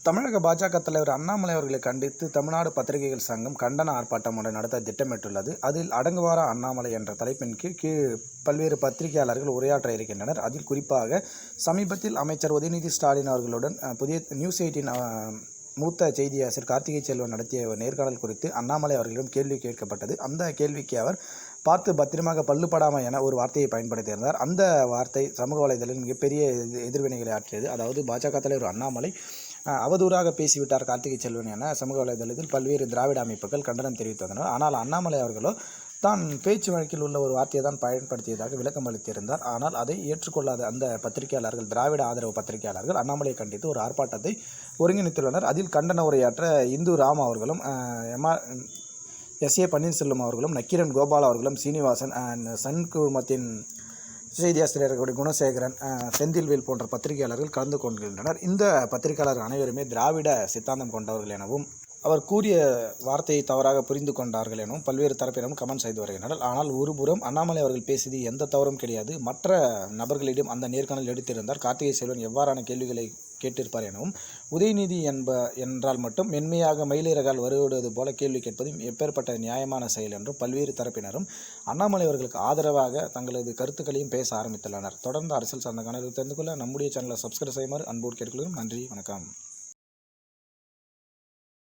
தமிழக பாஜக தலைவர் அண்ணாமலை அவர்களை கண்டித்து தமிழ்நாடு பத்திரிகைகள் சங்கம் கண்டன ஆர்ப்பாட்டம் ஒன்றை நடத்த திட்டமிட்டுள்ளது. அதில் அடங்குவாரா அண்ணாமலை என்ற தலைப்பின் கீழ் பல்வேறு பத்திரிகையாளர்கள் உரையாற்ற இருக்கின்றனர். அதில் குறிப்பாக சமீபத்தில் அமைச்சர் உதயநிதி ஸ்டாலின் அவர்களுடன் புதிய நியூஸ் 18 மூத்த செய்தியாளர் கார்த்திகை செல்வன் நடத்திய நேர்காணல் குறித்து அண்ணாமலை அவர்களிடம் கேள்வி கேட்கப்பட்டது. அந்த கேள்விக்கு அவர் பார்த்து பத்திரமாக பல்லுப்படாமல் என ஒரு வார்த்தையை பயன்படுத்தியிருந்தார். அந்த வார்த்தை சமூக வலைதளத்தில் மிகப்பெரிய எதிர்வினைகளை ஆற்றியது. அதாவது பாஜக தலைவர் அண்ணாமலை அவதூறாக பேசிவிட்டார் கார்த்திகை செல்வன் என சமூக வலைதளத்தில் பல்வேறு திராவிட அமைப்புகள் கண்டனம் தெரிவித்து வந்தனர். ஆனால் அண்ணாமலை அவர்களோ தான் பேச்சு வழக்கில் உள்ள ஒரு வார்த்தையை தான் பயன்படுத்தியதாக விளக்கம் அளித்திருந்தார். ஆனால் அதை ஏற்றுக்கொள்ளாத அந்த பத்திரிகையாளர்கள், திராவிட ஆதரவு பத்திரிகையாளர்கள் அண்ணாமலையை கண்டித்து ஒரு ஆர்ப்பாட்டத்தை ஒருங்கிணைத்துள்ளனர். அதில் கண்டன உரையாற்ற இந்து ராம் அவர்களும் SA பன்னீர்செல்வம் அவர்களும் நக்கீரன் கோபால் அவர்களும் சீனிவாசன் சன் குழுமத்தின் செய்தியாசிரியர்களுடைய குணசேகரன் செந்தில்வேல் போன்ற பத்திரிகையாளர்கள் கலந்து கொள்கின்றனர். இந்த பத்திரிகையாளர்கள் அனைவருமே திராவிட சித்தாந்தம் கொண்டவர்கள் எனவும் அவர் கூறிய வார்த்தையை தவறாக புரிந்து கொண்டார்கள் எனவும் பல்வேறு தரப்பினரும் கமெண்ட் செய்து வருகின்றனர். ஆனால் ஒருபுறம் அண்ணாமலை அவர்கள் பேசியது எந்த தவறும் கிடையாது. மற்ற நபர்களிடம் அந்த நேர்காணல் எடுத்திருந்தார். கார்த்திகை செல்வன் எவ்வாறான கேள்விகளை கேட்டிருப்பார் எனவும் உதயநிதி என்றால் மட்டும் மென்மையாக மயிலிறகால் வருவது போல கேள்வி கேட்பதும் எப்பேற்பட்ட நியாயமான செயல் என்றும் பல்வேறு தரப்பினரும் அண்ணாமலை அவர்களுக்கு ஆதரவாக தங்களது கருத்துக்களையும் பேச ஆரம்பித்துள்ளனர். தொடர்ந்து அரசியல் சார்ந்த கணக்கு தெரிந்து கொள்ள நம்முடைய சேனலை சப்ஸ்கிரைப் செய்யுமாறு அன்போடு கேட்டுக்கொள்கிறோம். நன்றி, வணக்கம்.